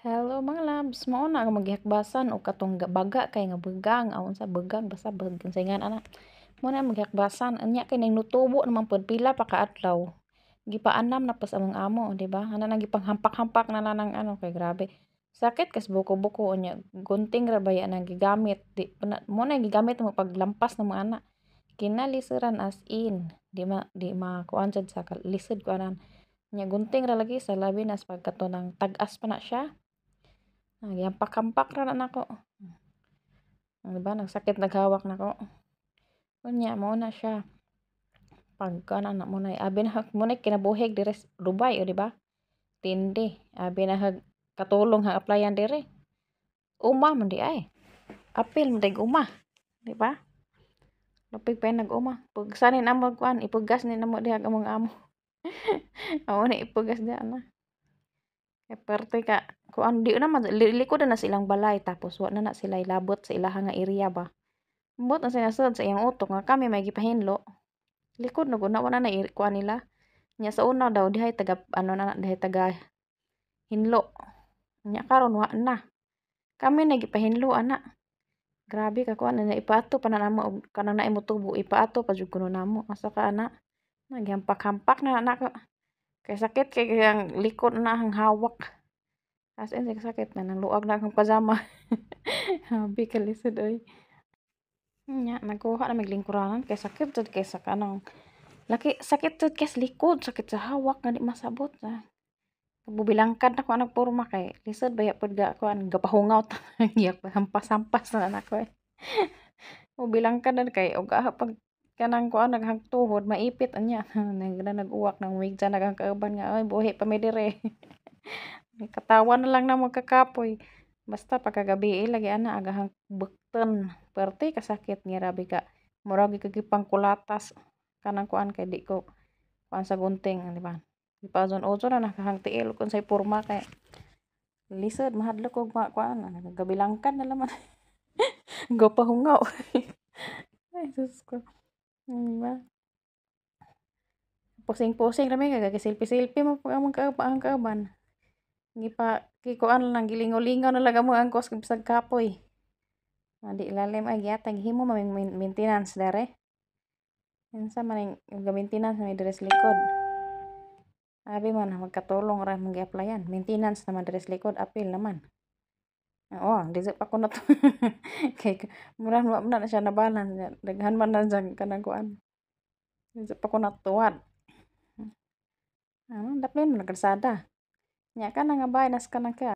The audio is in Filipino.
Hello mga labs, mao na nga maghihakbasan o katong baga kay nga begang aun sa begang basta begang saingan ana. Mo na maghihakbasan anya kay nang nutubo naman pod pila pa ka adlaw. Gipaanam na pas among amo, di ba? Ana nang gipanghampak-hampak na lang ano kay grabe. Sakit kas buko-buko nya gunting ra baya nang gigamit di mo na gigamit mo paglampas ng mga anak. Kinaliseran as in di ma kuan sad sa lisod ko anan. Nya gunting ra lagi sa labi nas pagkato ng tag-as pa na siya. Gihampak-hampak ra na nako. Di ba nagsakit naghawak nako. Unya mao na siya. Pagka na mo na abi na mo na kinabuhig dire sa Dubai o di ba? Tindi. Abi na katulong ha applyan dire. Uma man di ay. Apil man dig uma, di ba? Lupig pa nag-uma. Pag sanin amo kuan ipugas ni namo diha among amo. Amo na ipugas diha na. Kay parte ka kuan di naman likod na silang balay tapos wa na sila ilabot sa ilahang nga area ba. Ambot na sinasud sa iyang utok nga kami may gipahinlo. Likod na gud na wala na kuan nila. Nya sa una daw dihay taga ano na dihay taga hinlo. Nya karon wa na. Kami na gipahinlo ana. Grabe ka kuan na ipaato pa na namo og kanang naay motubo ipaato pa jud kuno namo asa ka ana. Nagyampak-hampak na nako. Kay sakit kay ang likod na ang hawak. As in sakit na nang luag na akong pajama. Habi ka lisod oy. Nya nagkuha na maglingkuranan kay sakit jud kay sa kanang laki sakit jud kay sa likod, sakit sa hawak nga di masabot sa. Bubilangkad na ko ang porma kay lisod baya pod ga kuan gapahungaw ta. Giyak hampas-hampas na nako eh. Bubilangkad na kay og pag kanang kuan naghagtuhod maipit anya nag-uwak nang wigja nagang kauban nga ay buhi pa mi dire. Katawa na lang namo kakapoy. Basta pagkagabi lagi ana agahang bekten. Perti kasakit nga rabi ka. Murag gipangkulatas kanang kuan kay di ko kuan sa gunting, di ba? Ipazon-ozon na nakahang tiil kun say porma kay lisod mahadlok og kuan gabilangkad na laman. Gapahungaw. Ay sus ko. Diba? Pusing-pusing rami kay selfie-selfie mo pag among ang kauban. Kikuan lang gilingaw-lingaw na lang amo ang kos bisag kapoy. Di ilalim ay gyatag himo maintenance dere. Unsa man ang maintenance may dire sa likod. Abi man magkatulong ra mong gi-applyan. Maintenance naman dire sa likod apil naman. Oo, dili pa ko na to. Kay murag wa na siya na balance. Daghan man na dyan kanang kuan. Dili pa ko natuwad. Daplin mo na kalsada. Nya ka na nga bay nas ka na ka.